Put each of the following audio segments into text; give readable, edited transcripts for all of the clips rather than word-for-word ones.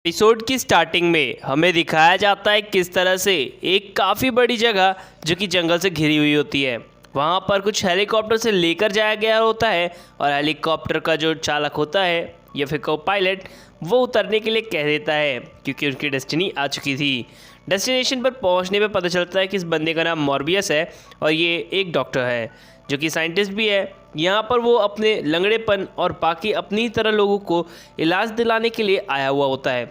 Episode की starting में हमें दिखाया जाता है किस तरह से एक काफ़ी बड़ी जगह जो कि जंगल से घिरी हुई होती है, वहाँ पर कुछ हेलीकॉप्टर से लेकर जाया गया होता है और हेलीकॉप्टर का जो चालक होता है या फिर को पायलट वो उतरने के लिए कह देता है क्योंकि उनकी डेस्टिनी आ चुकी थी। डेस्टिनेशन पर पहुँचने पर पता चलता है कि इस बंदे का नाम मॉर्बियस है और ये एक डॉक्टर है जो कि साइंटिस्ट भी है। यहाँ पर वो अपने लंगड़ेपन और बाकी अपनी ही तरह लोगों को इलाज दिलाने के लिए आया हुआ होता है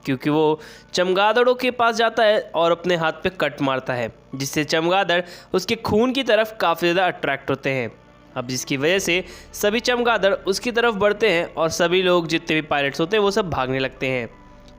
क्योंकि वो चमगादड़ों के पास जाता है और अपने हाथ पे कट मारता है जिससे चमगादड़ उसके खून की तरफ काफ़ी ज़्यादा अट्रैक्ट होते हैं। अब जिसकी वजह से सभी चमगादड़ उसकी तरफ बढ़ते हैं और सभी लोग जितने भी पायलट्स होते हैं वो सब भागने लगते हैं।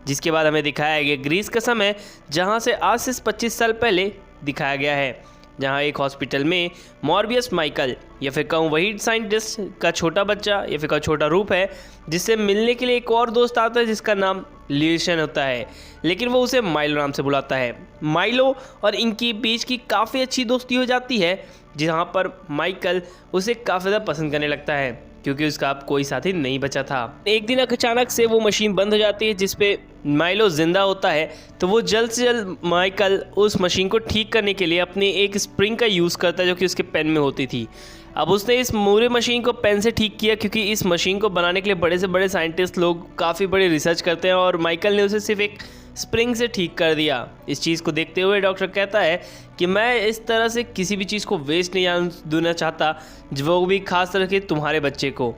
जिसके बाद हमें दिखाया गया ग्रीस का समय जहाँ से आज से 25 साल पहले दिखाया गया है, जहाँ एक हॉस्पिटल में मॉर्बियस माइकल या फिर कहूँ वही साइंटिस्ट का छोटा बच्चा या फिर का छोटा रूप है जिससे मिलने के लिए एक और दोस्त आता है जिसका नाम लिशन होता है, लेकिन वो उसे माइलो नाम से बुलाता है। माइलो और इनकी बीच की काफ़ी अच्छी दोस्ती हो जाती है जहाँ पर माइकल उसे काफ़ी ज़्यादा पसंद करने लगता है क्योंकि उसका अब कोई साथी नहीं बचा था। एक दिन अचानक से वो मशीन बंद हो जाती है जिसपे माइलो जिंदा होता है, तो वो जल्द से जल्द माइकल उस मशीन को ठीक करने के लिए अपने एक स्प्रिंग का यूज़ करता है जो कि उसके पेन में होती थी। अब उसने इस पूरे मशीन को पेन से ठीक किया क्योंकि इस मशीन को बनाने के लिए बड़े से बड़े साइंटिस्ट लोग काफ़ी बड़ी रिसर्च करते हैं और माइकल ने उसे सिर्फ एक स्प्रिंग से ठीक कर दिया। इस चीज़ को देखते हुए डॉक्टर कहता है कि मैं इस तरह से किसी भी चीज़ को वेस्ट नहीं जाने देना चाहता, वो भी खास तरह के तुम्हारे बच्चे को,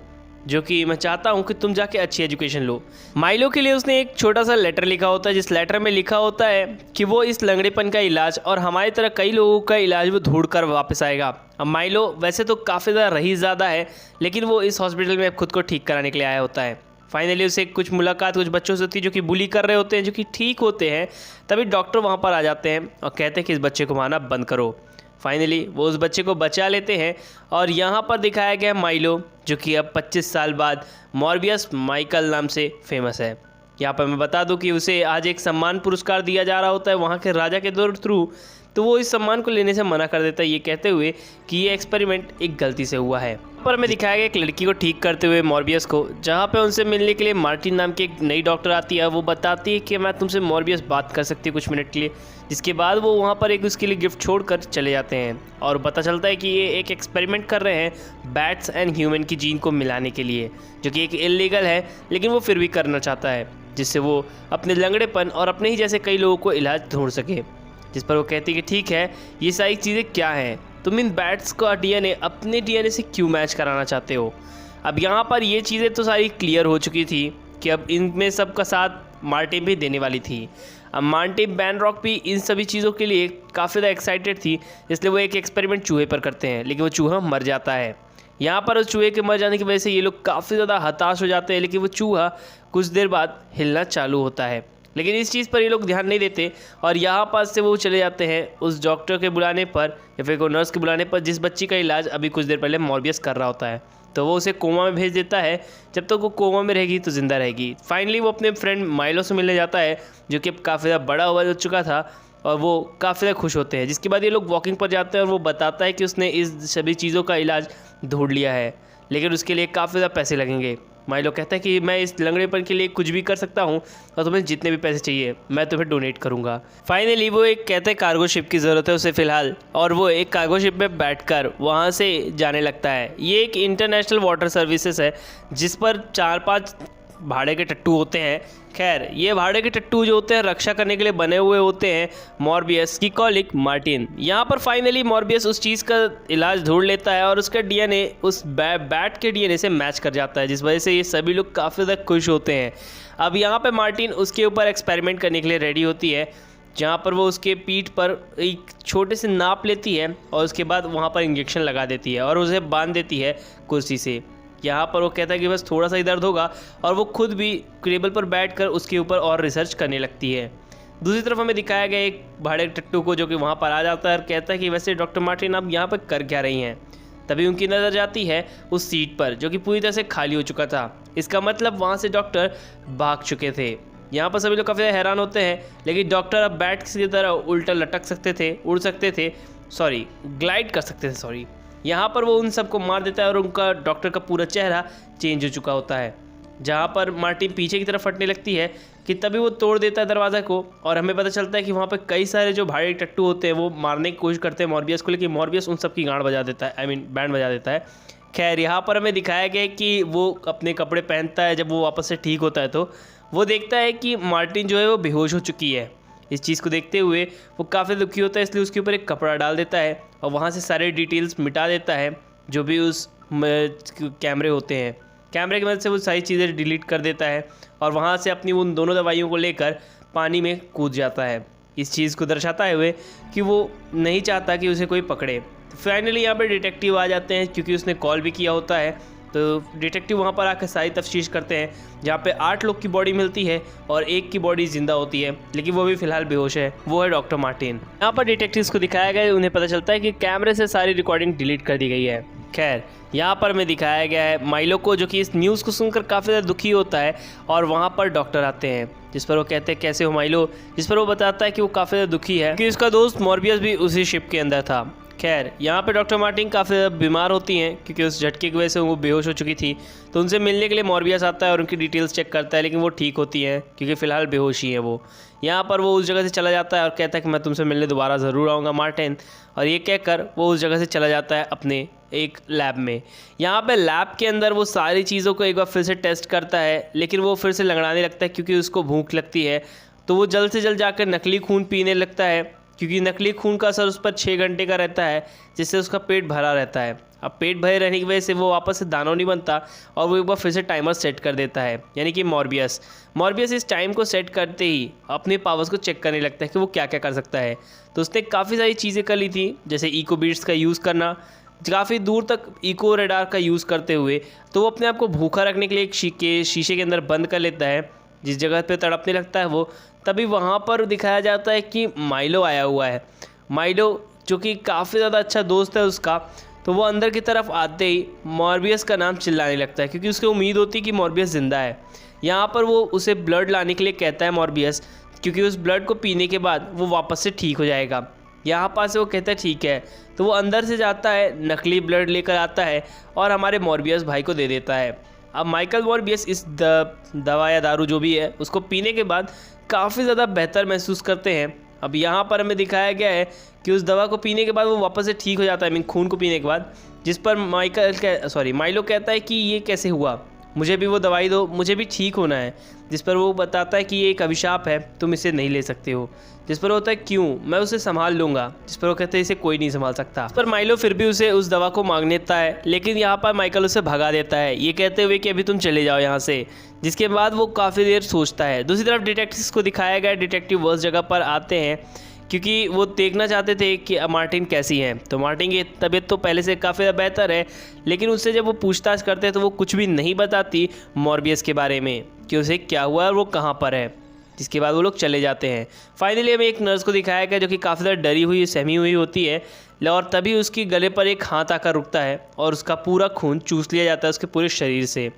जो कि मैं चाहता हूँ कि तुम जाके अच्छी एजुकेशन लो। माइलो के लिए उसने एक छोटा सा लेटर लिखा होता है जिस लेटर में लिखा होता है कि वो इस लंगड़ेपन का इलाज और हमारी तरह कई लोगों का इलाज वो ढूंढ कर वापस आएगा। अब माइलो वैसे तो काफ़ी ज़्यादा रही ज़्यादा है लेकिन वो इस हॉस्पिटल में खुद को ठीक कराने के लिए आया होता है। फाइनली उसे कुछ मुलाकात कुछ बच्चों से होती है जो कि बुली कर रहे होते हैं जो कि ठीक होते हैं। तभी डॉक्टर वहाँ पर आ जाते हैं और कहते हैं कि इस बच्चे को मारना बंद करो। फाइनली वो उस बच्चे को बचा लेते हैं और यहाँ पर दिखाया गया माइलो जो कि अब 25 साल बाद मॉर्बियस माइकल नाम से फेमस है। यहाँ पर मैं बता दूँ कि उसे आज एक सम्मान पुरस्कार दिया जा रहा होता है वहाँ के राजा के थ्रू, तो वो इस सम्मान को लेने से मना कर देता है ये कहते हुए कि ये एक्सपेरिमेंट एक गलती से हुआ है। पर हमें दिखाया गया एक लड़की को ठीक करते हुए मॉर्बियस को, जहाँ पे उनसे मिलने के लिए मार्टिन नाम की एक नई डॉक्टर आती है। वो बताती है कि मैं तुमसे मॉर्बियस बात कर सकती हूँ कुछ मिनट के लिए, जिसके बाद वो वहाँ पर एक उसके लिए गिफ्ट छोड़कर चले जाते हैं और पता चलता है कि ये एक एक्सपेरिमेंट कर रहे हैं बैट्स एंड ह्यूमन की जीन को मिलाने के लिए, जो कि एक इलीगल है लेकिन वो फिर भी करना चाहता है जिससे वो अपने लंगड़ेपन और अपने ही जैसे कई लोगों को इलाज ढूंढ सके। जिस पर वो कहती है कि ठीक है, ये सारी चीज़ें क्या हैं, तुम इन बैट्स का डीएनए अपने डीएनए से क्यों मैच कराना चाहते हो। अब यहाँ पर ये चीज़ें तो सारी क्लियर हो चुकी थी कि अब इनमें सब का साथ मार्टिन भी देने वाली थी। अब मार्टिन बैनरॉक भी इन सभी चीज़ों के लिए काफ़ी ज़्यादा एक्साइटेड थी, इसलिए वो एक एक्सपेरिमेंट चूहे पर करते हैं लेकिन वो चूहा मर जाता है। यहाँ पर उस चूहे के मर जाने की वजह से ये लोग काफ़ी ज़्यादा हताश हो जाते हैं, लेकिन वो चूहा कुछ देर बाद हिलना चालू होता है, लेकिन इस चीज़ पर ये लोग ध्यान नहीं देते और यहाँ पास से वो चले जाते हैं उस डॉक्टर के बुलाने पर या फिर कोई नर्स के बुलाने पर जिस बच्ची का इलाज अभी कुछ देर पहले मॉर्बियस कर रहा होता है। तो वो उसे कोमा में भेज देता है, जब तक वो कोमा में रहेगी तो ज़िंदा रहेगी। फाइनली वो अपने फ्रेंड माइलो से मिलने जाता है जो कि अब काफ़ी ज़्यादा बड़ा हो चुका था और वो काफ़ी ज़्यादा खुश होते हैं। जिसके बाद ये लोग वॉकिंग पर जाते हैं और वो बताता है कि उसने इस सभी चीज़ों का इलाज ढूंढ लिया है लेकिन उसके लिए काफ़ी ज़्यादा पैसे लगेंगे। माइलो कहता है कि मैं इस लंगड़ेपन के लिए कुछ भी कर सकता हूँ और तुम्हें जितने भी पैसे चाहिए मैं तुम्हें डोनेट करूँगा। फाइनली वो एक कहते हैं कार्गो शिप की ज़रूरत है उसे फ़िलहाल, और वो एक कार्गो शिप में बैठकर वहाँ से जाने लगता है। ये एक इंटरनेशनल वाटर सर्विसेज है जिस पर 4-5 भाड़े के टट्टू होते हैं। खैर ये भाड़े के टट्टू जो होते हैं रक्षा करने के लिए बने हुए होते हैं मॉर्बियस की कॉलिक मार्टिन। यहाँ पर फाइनली मॉर्बियस उस चीज़ का इलाज ढूंढ लेता है और उसका डीएनए उस बैट के डीएनए से मैच कर जाता है, जिस वजह से ये सभी लोग काफ़ी ज़्यादा खुश होते हैं। अब यहाँ पर मार्टिन उसके ऊपर एक्सपेरिमेंट करने के लिए रेडी होती है, जहाँ पर वो उसके पीठ पर एक छोटे से नाप लेती है और उसके बाद वहाँ पर इंजेक्शन लगा देती है और उसे बांध देती है कुर्सी से। यहाँ पर वो कहता है कि बस थोड़ा सा ही दर्द होगा और वो खुद भी टेबल पर बैठकर उसके ऊपर और रिसर्च करने लगती है। दूसरी तरफ हमें दिखाया गया एक भाड़े टट्टू को जो कि वहाँ पर आ जाता है और कहता है कि वैसे डॉक्टर मार्टिन आप यहाँ पर कर क्या रही हैं। तभी उनकी नज़र जाती है उस सीट पर जो कि पूरी तरह से खाली हो चुका था। इसका मतलब वहाँ से डॉक्टर भाग चुके थे। यहाँ पर सभी लोग काफ़ी हैरान होते हैं, लेकिन डॉक्टर अब बैट की तरह उल्टा लटक सकते थे, उड़ सकते थे, ग्लाइड कर सकते थे। यहाँ पर वो उन सबको मार देता है और उनका डॉक्टर का पूरा चेहरा चेंज हो चुका होता है। जहाँ पर मार्टिन पीछे की तरफ फटने लगती है कि तभी वो तोड़ देता है दरवाज़ा को और हमें पता चलता है कि वहाँ पे कई सारे जो भाई टट्टू होते हैं वो मारने की कोशिश करते हैं मॉर्बियस को, लेकिन मॉर्बियस उन सब की गांड बजा देता है, बैंड बजा देता है। खैर यहाँ पर हमें दिखाया गया है कि वो अपने कपड़े पहनता है, जब वो वापस से ठीक होता है तो वो देखता है कि मार्टिन जो है वो बेहोश हो चुकी है। इस चीज़ को देखते हुए वो काफ़ी दुखी होता है, इसलिए उसके ऊपर एक कपड़ा डाल देता है और वहाँ से सारे डिटेल्स मिटा देता है जो भी उस कैमरे होते हैं। कैमरे की मदद से वो सारी चीज़ें डिलीट कर देता है और वहाँ से अपनी उन दोनों दवाइयों को लेकर पानी में कूद जाता है, इस चीज़ को दर्शाता हुए कि वो नहीं चाहता कि उसे कोई पकड़े। तो फाइनली यहाँ पर डिटेक्टिव आ जाते हैं क्योंकि उसने कॉल भी किया होता है। तो डिटेक्टिव वहाँ पर आकर सारी तफ्तीश करते हैं, जहाँ पे 8 लोग की बॉडी मिलती है और एक की बॉडी जिंदा होती है, लेकिन वो भी फिलहाल बेहोश है। वो है डॉक्टर मार्टिन। यहाँ पर डिटेक्टिव्स को दिखाया गया है, उन्हें पता चलता है कि कैमरे से सारी रिकॉर्डिंग डिलीट कर दी गई है। खैर यहाँ पर हमें दिखाया गया है माइलो को, जो कि इस न्यूज़ को सुनकर काफ़ी ज़्यादा दुखी होता है और वहाँ पर डॉक्टर आते हैं, जिस पर वो कहते हैं कैसे हो माइलो, जिस पर वो बताता है कि वो काफ़ी ज़्यादा दुखी है कि उसका दोस्त मॉर्बियस भी उसी शिप के अंदर था। खैर यहाँ पे डॉक्टर मार्टिन काफ़ी ज़्यादा बीमार होती हैं क्योंकि उस झटके की वजह से वो बेहोश हो चुकी थी। तो उनसे मिलने के लिए मॉर्बियस आता है और उनकी डिटेल्स चेक करता है, लेकिन वो ठीक होती हैं क्योंकि फ़िलहाल बेहोश ही है वो। यहाँ पर वो उस जगह से चला जाता है और कहता है कि मैं तुमसे मिलने दोबारा ज़रूर आऊँगा मार्टिन, और ये कहकर वो उस जगह से चला जाता है अपने एक लैब में। यहाँ पे लैब के अंदर वो सारी चीज़ों को एक बार फिर से टेस्ट करता है, लेकिन वो फिर से लंगड़ाने लगता है क्योंकि उसको भूख लगती है। तो वो जल्द से जल्द जाकर नकली खून पीने लगता है क्योंकि नकली खून का असर उस पर 6 घंटे का रहता है, जिससे उसका पेट भरा रहता है। अब पेट भरे रहने की वजह से वो वापस से दानव नहीं बनता और वो एक बार फिर से टाइमर सेट कर देता है, यानी कि मॉर्बियस इस टाइम को सेट करते ही अपने पावर्स को चेक करने लगता है कि वो क्या क्या कर सकता है। तो उसने काफ़ी सारी चीज़ें कर ली थी, जैसे इको बीट्स का यूज़ करना, काफ़ी दूर तक इको रेडार का यूज़ करते हुए तो वो अपने आप को भूखा रखने के लिए एक शीशे के अंदर बंद कर लेता है, जिस जगह पे तड़पने लगता है वो। तभी वहाँ पर दिखाया जाता है कि माइलो आया हुआ है। माइलो जो कि काफ़ी ज़्यादा अच्छा दोस्त है उसका, तो वो अंदर की तरफ आते ही मॉर्बियस का नाम चिल्लाने लगता है क्योंकि उसको उम्मीद होती है कि मॉर्बियस ज़िंदा है। यहाँ पर वो उसे ब्लड लाने के लिए कहता है मॉर्बियस, क्योंकि उस ब्लड को पीने के बाद वो वापस से ठीक हो जाएगा। यहाँ पर से वो कहता है ठीक है, तो वो अंदर से जाता है, नकली ब्लड लेकर आता है और हमारे मॉर्बियस भाई को दे देता है। अब माइकल मॉर्बियस इस दवा या दारू जो भी है उसको पीने के बाद काफ़ी ज़्यादा बेहतर महसूस करते हैं। अब यहाँ पर हमें दिखाया गया है कि उस दवा को पीने के बाद वो वापस से ठीक हो जाता है, खून को पीने के बाद, जिस पर माइलो कहता है कि ये कैसे हुआ, मुझे भी वो दवाई दो, मुझे भी ठीक होना है। जिस पर वो बताता है कि ये एक अभिशाप है, तुम इसे नहीं ले सकते हो। जिस पर होता है क्यों, मैं उसे संभाल लूँगा। जिस पर वो कहते हैं इसे कोई नहीं संभाल सकता। इस पर माइलो फिर भी उसे उस दवा को मांग लेता है, लेकिन यहाँ पर माइकल उसे भगा देता है, ये कहते हुए कि अभी तुम चले जाओ यहाँ से। जिसके बाद वो काफ़ी देर सोचता है। दूसरी तरफ डिटेक्टिव्स को दिखाया गया, डिटेक्टिव उस जगह पर आते हैं क्योंकि वो देखना चाहते थे कि मार्टिन कैसी है। तो मार्टिन की तबीयत तो पहले से काफ़ी ज़्यादा बेहतर है, लेकिन उससे जब वो पूछताछ करते हैं तो वो कुछ भी नहीं बताती मॉर्बियस के बारे में कि उसे क्या हुआ और वो कहाँ पर है। जिसके बाद वो लोग चले जाते हैं। फाइनली हमें एक नर्स को दिखाया गया जो कि काफ़ी ज़्यादा डरी हुई सहमी हुई होती है, और तभी उसकी गले पर एक हाथ आकर रुकता है और उसका पूरा खून चूस लिया जाता है उसके पूरे शरीर से,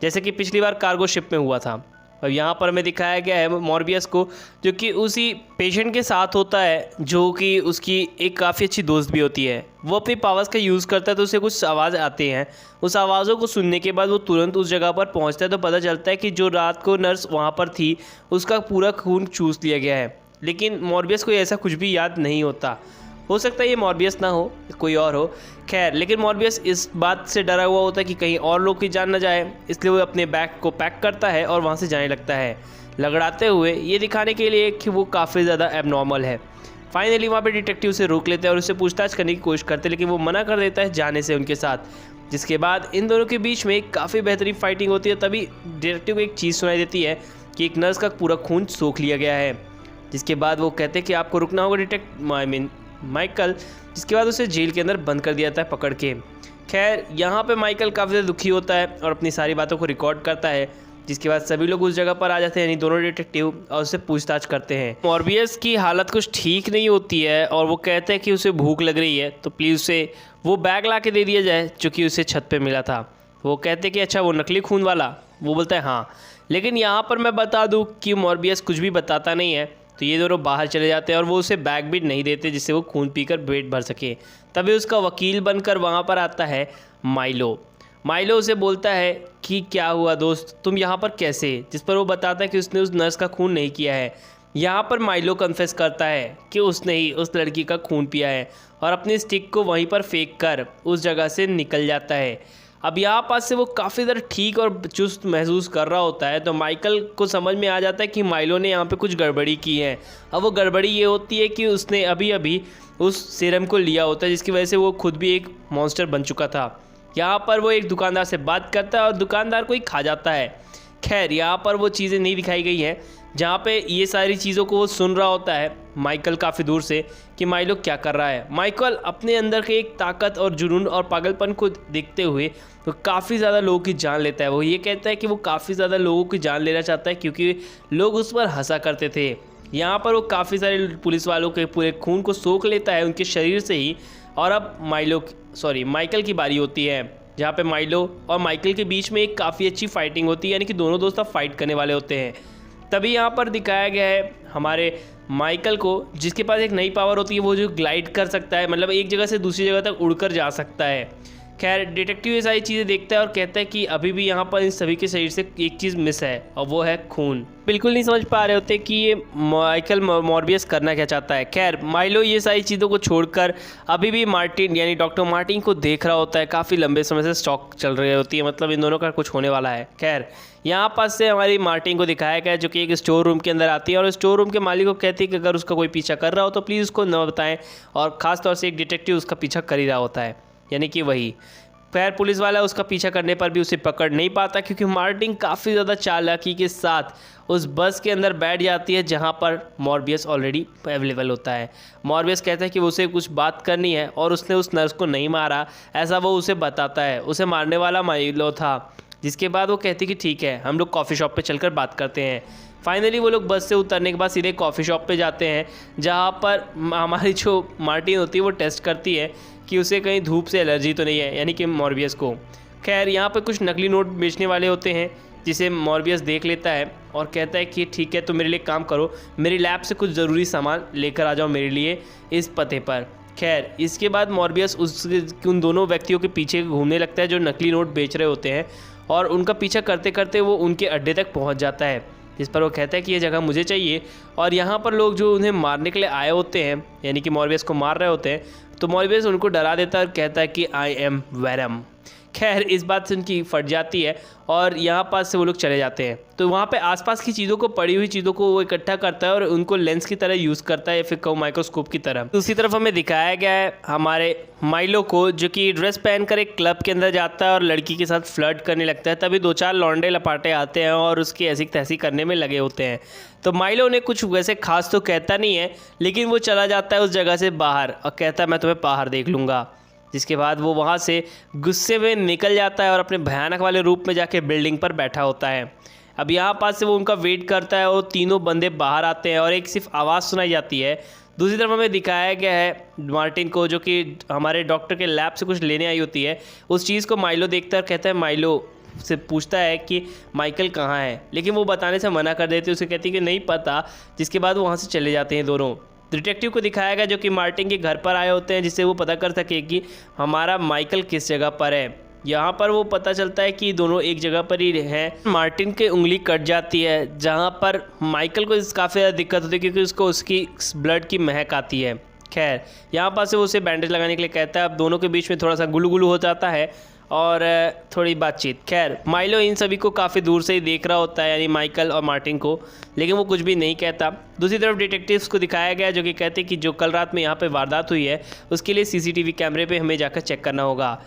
जैसे कि पिछली बार कार्गो शिप में हुआ था। और यहाँ पर हमें दिखाया गया है मॉर्बियस को, जो कि उसी पेशेंट के साथ होता है, जो कि उसकी एक काफ़ी अच्छी दोस्त भी होती है। वो अपनी पावर्स का यूज़ करता है तो उसे कुछ आवाज़ आती हैं। उस आवाज़ों को सुनने के बाद वो तुरंत उस जगह पर पहुँचता है, तो पता चलता है कि जो रात को नर्स वहाँ पर थी उसका पूरा खून चूस लिया गया है। लेकिन मॉर्बियस को ऐसा कुछ भी याद नहीं होता। हो सकता है ये मॉर्बियस ना हो, कोई और हो। खैर, लेकिन मॉर्बियस इस बात से डरा हुआ होता है कि कहीं और लोग की जान न जाए, इसलिए वो अपने बैग को पैक करता है और वहाँ से जाने लगता है, लगड़ाते हुए ये दिखाने के लिए कि वो काफ़ी ज़्यादा एबनॉर्मल है। फाइनली वहाँ पे डिटेक्टिव उसे रोक लेते हैं और उससे पूछताछ करने की कोशिश करते हैं, लेकिन वो मना कर देता है जाने से उनके साथ। जिसके बाद इन दोनों के बीच में काफ़ी बेहतरीन फाइटिंग होती है। तभी डिटेक्टिव को एक चीज़ सुनाई देती है कि एक नर्स का पूरा खून सोख लिया गया है। जिसके बाद वो कहते हैं कि आपको रुकना होगा माइकल। जिसके बाद उसे जेल के अंदर बंद कर दिया जाता है पकड़ के। खैर, यहाँ पे माइकल काफ़ी ज़्यादा दुखी होता है और अपनी सारी बातों को रिकॉर्ड करता है। जिसके बाद सभी लोग उस जगह पर आ जाते हैं, यानी दोनों डिटेक्टिव, और उससे पूछताछ करते हैं। मॉर्बियस की हालत कुछ ठीक नहीं होती है और वो कहते हैं कि उसे भूख लग रही है, तो प्लीज़ उसे वो बैग ला के दे दिया जाए जो कि उसे छत पे मिला था। वो कहते हैं कि अच्छा वो नकली खून वाला, वो बोलता है हाँ। लेकिन यहाँ पर मैं बता दूँ कि मॉर्बियस कुछ भी बताता नहीं है, तो ये दोनों बाहर चले जाते हैं और वो उसे बैग भी नहीं देते जिससे वो खून पीकर पेट भर सके। तभी उसका वकील बनकर वहाँ पर आता है माइलो। माइलो उसे बोलता है कि क्या हुआ दोस्त, तुम यहाँ पर कैसे, जिस पर वो बताता है कि उसने उस नर्स का खून नहीं किया है। यहाँ पर माइलो कन्फेस करता है कि उसने ही उस लड़की का खून पिया है और अपनी स्टिक को वहीं पर फेंक कर उस जगह से निकल जाता है। अब यहाँ पास से वो काफ़ी ज़्यादा ठीक और चुस्त महसूस कर रहा होता है, तो माइकल को समझ में आ जाता है कि माइलो ने यहाँ पे कुछ गड़बड़ी की है। अब वो गड़बड़ी ये होती है कि उसने अभी अभी उस सीरम को लिया होता है, जिसकी वजह से वो खुद भी एक मॉन्स्टर बन चुका था। यहाँ पर वो एक दुकानदार से बात करता है और दुकानदार को ही खा जाता है। खैर यहाँ पर वो चीज़ें नहीं दिखाई गई हैं, जहाँ पे ये सारी चीज़ों को वो सुन रहा होता है माइकल काफ़ी दूर से कि माइलो क्या कर रहा है। माइकल अपने अंदर के एक ताकत और जुनून और पागलपन को देखते हुए तो काफ़ी ज़्यादा लोगों की जान लेता है। वो ये कहता है कि वो काफ़ी ज़्यादा लोगों की जान लेना चाहता है क्योंकि लोग उस पर हंसा करते थे। यहाँ पर वो काफ़ी सारे पुलिस वालों के पूरे खून को सोख लेता है उनके शरीर से ही। और अब माइकल की बारी होती है, जहाँ पे माइलो और माइकल के बीच में एक काफ़ी अच्छी फाइटिंग होती है, यानी कि दोनों दोस्त अब फाइट करने वाले होते हैं। तभी यहाँ पर दिखाया गया है हमारे माइकल को, जिसके पास एक नई पावर होती है, वो जो ग्लाइड कर सकता है, मतलब एक जगह से दूसरी जगह तक उड़कर जा सकता है। खैर डिटेक्टिव ये सारी चीज़ें देखता है और कहता है कि अभी भी यहाँ पर इन सभी के शरीर से एक चीज़ मिस है और वो है खून। बिल्कुल नहीं समझ पा रहे होते कि ये माइकल मॉर्बियस करना क्या चाहता है। खैर माइलो ये सारी चीज़ों को छोड़कर अभी भी मार्टिन यानी डॉक्टर मार्टिन को देख रहा होता है। काफ़ी लंबे समय से स्टॉक चल रही होती है, मतलब इन दोनों का कुछ होने वाला है। खैर यहाँ पास से हमारी मार्टिन को दिखाया गया है, जो कि एक स्टोर रूम के अंदर आती है और स्टोर रूम के मालिक को कहती है कि अगर उसका कोई पीछा कर रहा हो तो प्लीज़ उसको न बताएं, और ख़ास तौर से एक डिटेक्टिव उसका पीछा कर ही रहा होता है, यानी कि वही। खैर पुलिस वाला उसका पीछा करने पर भी उसे पकड़ नहीं पाता क्योंकि मार्टिन काफ़ी ज़्यादा चालाकी के साथ उस बस के अंदर बैठ जाती है जहां पर मॉर्बियस ऑलरेडी अवेलेबल होता है। मॉर्बियस कहता है कि उसे कुछ बात करनी है और उसने उस नर्स को नहीं मारा, ऐसा वो उसे बताता है। उसे मारने वाला माइलो था, जिसके बाद वो कहती कि ठीक है हम लोग कॉफ़ी शॉप पे चलकर बात करते हैं। फाइनली वो लोग बस से उतरने के बाद सीधे कॉफ़ी शॉप पे जाते हैं, जहाँ पर हमारी जो मार्टिन होती है वो टेस्ट करती है कि उसे कहीं धूप से एलर्जी तो नहीं है, यानी कि मॉर्बियस को। खैर यहाँ पर कुछ नकली नोट बेचने वाले होते हैं, जिसे मॉर्बियस देख लेता है और कहता है कि ठीक है तो मेरे लिए काम करो, मेरी लैब से कुछ ज़रूरी सामान लेकर आ जाओ मेरे लिए इस पते पर। खैर इसके बाद मॉर्बियस उन दोनों व्यक्तियों के पीछे घूमने लगता है जो नकली नोट बेच रहे होते हैं, और उनका पीछा करते करते वो उनके अड्डे तक पहुंच जाता है, जिस पर वो कहता है कि ये जगह मुझे चाहिए। और यहाँ पर लोग जो उन्हें मारने के लिए आए होते हैं, यानी कि मॉर्बियस को मार रहे होते हैं, तो मॉर्बियस उनको डरा देता है और कहता है कि आई एम वेनम। खैर इस बात से उनकी फट जाती है और यहाँ पास से वो लोग चले जाते हैं। तो वहाँ पे आसपास की चीज़ों को, पड़ी हुई चीज़ों को वो इकट्ठा करता है और उनको लेंस की तरह यूज़ करता है, या फिर कहूँ माइक्रोस्कोप की तरह। दूसरी तरफ हमें दिखाया गया है हमारे माइलो को, जो कि ड्रेस पहनकर एक क्लब के अंदर जाता है और लड़की के साथ फ्लर्ट करने लगता है। तभी दो चार लौंडे लपाटे आते हैं और उसकी ऐसी तैसी करने में लगे होते हैं। तो माइलो ने कुछ वैसे खास तो कहता नहीं है, लेकिन वो चला जाता है उस जगह से बाहर और कहता है मैं तुम्हें बाहर देख लूँगा। जिसके बाद वो वहाँ से गुस्से में निकल जाता है और अपने भयानक वाले रूप में जाके बिल्डिंग पर बैठा होता है। अब यहाँ पास से वो उनका वेट करता है और तीनों बंदे बाहर आते हैं और एक सिर्फ आवाज़ सुनाई जाती है। दूसरी तरफ हमें दिखाया गया है मार्टिन को, जो कि हमारे डॉक्टर के लैब से कुछ लेने आई होती है। उस चीज़ को माइलो देखता है और कहता है, माइलो से पूछता है कि माइकल कहाँ है, लेकिन वो बताने से मना कर देती है, उसे कहती है कि नहीं पता। जिसके बाद वो वहाँ से चले जाते हैं दोनों। डिटेक्टिव को दिखाया गया जो कि मार्टिन के घर पर आए होते हैं, जिससे वो पता कर सके कि हमारा माइकल किस जगह पर है। यहाँ पर वो पता चलता है कि दोनों एक जगह पर ही हैं। मार्टिन की उंगली कट जाती है, जहाँ पर माइकल को काफ़ी ज़्यादा दिक्कत होती है क्योंकि उसकी ब्लड की महक आती है। खैर यहाँ पर से वो उसे बैंडेज लगाने के लिए कहता है। अब दोनों के बीच में थोड़ा सा गुलू गुलू हो जाता है और थोड़ी बातचीत। खैर माइलो इन सभी को काफ़ी दूर से ही देख रहा होता है, यानी माइकल और मार्टिन को, लेकिन वो कुछ भी नहीं कहता। दूसरी तरफ डिटेक्टिव्स को दिखाया गया जो कि कहते हैं कि जो कल रात में यहाँ पे वारदात हुई है उसके लिए सीसीटीवी कैमरे पे हमें जाकर चेक करना होगा।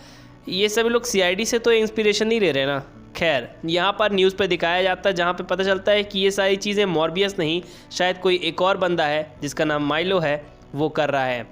ये सभी लोग सीआईडी से तो इंस्पिरेशन नहीं ले रहे ना। खैर यहाँ पर न्यूज़ पे दिखाया जाता है, जहाँ पे पता चलता है कि ये सारी चीज़ें मॉर्बियस नहीं, शायद कोई एक और बंदा है जिसका नाम माइलो है, वो कर रहा है।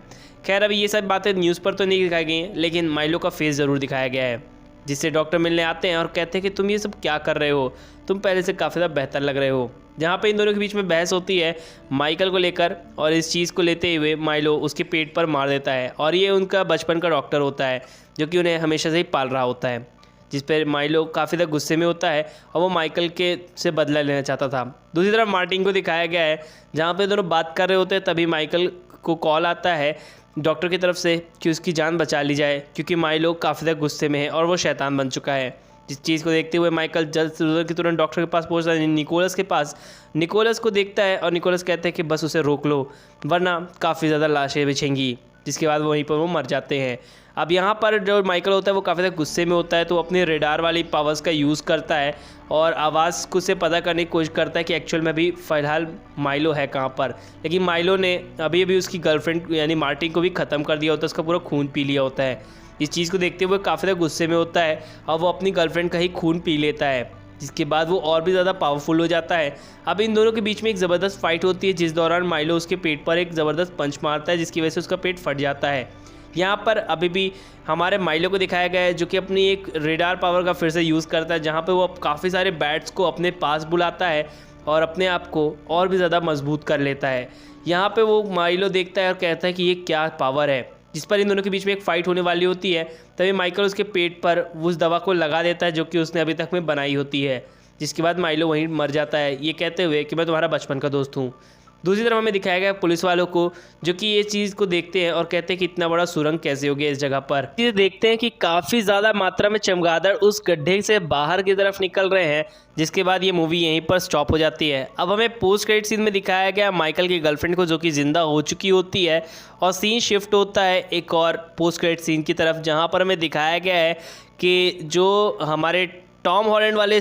खैर अभी ये सब बातें न्यूज़ पर तो नहीं दिखाई गई हैं, लेकिन माइलो का फेस ज़रूर दिखाया गया है, जिससे डॉक्टर मिलने आते हैं और कहते हैं कि तुम ये सब क्या कर रहे हो, तुम पहले से काफ़ी ज़्यादा बेहतर लग रहे हो। जहाँ पे इन दोनों के बीच में बहस होती है माइकल को लेकर, और इस चीज़ को लेते हुए माइलो उसके पेट पर मार देता है, और ये उनका बचपन का डॉक्टर होता है जो कि उन्हें हमेशा से ही पाल रहा होता है। जिस पर माइलो काफ़ी ज़्यादा गुस्से में होता है और वो माइकल के से बदला लेना चाहता था। दूसरी तरफ मार्टिन को दिखाया गया है, जहाँ पे दोनों बात कर रहे होते हैं, तभी माइकल को कॉल आता है डॉक्टर की तरफ से कि उसकी जान बचा ली जाए, क्योंकि माइलो काफ़ी ज़्यादा गुस्से में है और वो शैतान बन चुका है। जिस चीज़ को देखते हुए माइकल जल्द से जल्द की तुरंत डॉक्टर के पास पहुंचता है, निकोलस के पास। निकोलस को देखता है और निकोलस कहते हैं कि बस उसे रोक लो वरना काफ़ी ज़्यादा लाशें बिछेंगी। जिसके बाद वहीं पर वो मर जाते हैं। अब यहाँ पर जो माइकल होता है वो काफ़ी ज़्यादा गुस्से में होता है, तो वो अपने रेडार वाली पावर्स का यूज़ करता है और आवाज़ को से पता करने की कोशिश करता है कि एक्चुअल में अभी फ़िलहाल माइलो है कहाँ पर। लेकिन माइलो ने अभी अभी उसकी गर्लफ्रेंड यानी मार्टिन को भी ख़त्म कर दिया होता है, उसका पूरा खून पी लिया होता है। इस चीज़ को देखते हुए काफ़ी ज़्यादा गुस्से में होता है और वो अपनी गर्लफ्रेंड का ही खून पी लेता है, जिसके बाद वो और भी ज़्यादा पावरफुल हो जाता है। अब इन दोनों के बीच में एक ज़बरदस्त फाइट होती है, जिस दौरान माइलो उसके पेट पर एक ज़बरदस्त पंच मारता है, जिसकी वजह से उसका पेट फट जाता है। यहाँ पर अभी भी हमारे माइलो को दिखाया गया है जो कि अपनी एक रेडार पावर का फिर से यूज़ करता है, जहाँ पे वो काफ़ी सारे बैट्स को अपने पास बुलाता है और अपने आप को और भी ज़्यादा मजबूत कर लेता है। यहाँ पे वो माइलो देखता है और कहता है कि ये क्या पावर है, जिस पर इन दोनों के बीच में एक फ़ाइट होने वाली होती है। तभी माइकल उसके पेट पर उस दवा को लगा देता है जो कि उसने अभी तक में बनाई होती है, जिसके बाद माइलो वहीं मर जाता है, ये कहते हुए कि मैं तुम्हारा बचपन का दोस्त हूँ। दूसरी तरफ हमें दिखाया गया पुलिस वालों को जो कि ये चीज़ को देखते हैं और कहते हैं कि इतना बड़ा सुरंग कैसे हो गया इस जगह पर। ये देखते हैं कि काफ़ी ज़्यादा मात्रा में चमगादड़ उस गड्ढे से बाहर की तरफ निकल रहे हैं, जिसके बाद ये मूवी यहीं पर स्टॉप हो जाती है। अब हमें पोस्ट क्रेडिट सीन में दिखाया गया माइकल की गर्लफ्रेंड को जो कि ज़िंदा हो चुकी होती है, और सीन शिफ्ट होता है एक और पोस्ट क्रेडिट सीन की तरफ, जहाँ पर हमें दिखाया गया है कि जो हमारे टॉम हॉलैंड वाले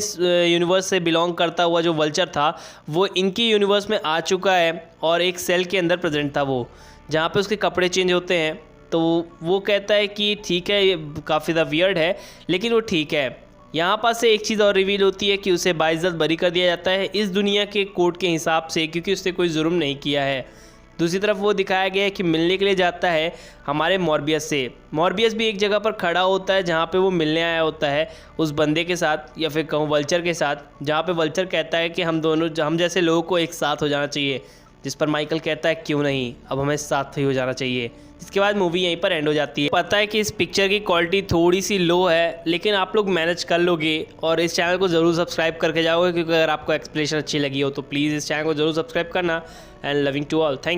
यूनिवर्स से बिलोंग करता हुआ जो वल्चर था वो इनकी यूनिवर्स में आ चुका है और एक सेल के अंदर प्रेजेंट था वो, जहाँ पे उसके कपड़े चेंज होते हैं। तो वो कहता है कि ठीक है ये काफ़ी ज़्यादा वियर्ड है लेकिन वो ठीक है। यहाँ पर से एक चीज़ और रिवील होती है कि उसे बाइज्जत बरी कर दिया जाता है इस दुनिया के कोड के हिसाब से, क्योंकि उसने कोई जुर्म नहीं किया है। दूसरी तरफ वो दिखाया गया है कि मिलने के लिए जाता है हमारे मॉर्बियस से। मॉर्बियस भी एक जगह पर खड़ा होता है जहाँ पे वो मिलने आया होता है उस बंदे के साथ, या फिर कहूँ वल्चर के साथ, जहाँ पे वल्चर कहता है कि हम जैसे लोगों को एक साथ हो जाना चाहिए, जिस पर माइकल कहता है क्यों नहीं, अब हमें साथ ही हो जाना चाहिए। इसके बाद मूवी यहीं पर एंड हो जाती है। पता है कि इस पिक्चर की क्वालिटी थोड़ी सी लो है, लेकिन आप लोग मैनेज कर लोगे और इस चैनल को ज़रूर सब्सक्राइब करके जाओगे, क्योंकि अगर आपको एक्सप्लेनेशन अच्छी लगी हो तो प्लीज़ इस चैनल को ज़रूर सब्सक्राइब करना। And loving to all, thank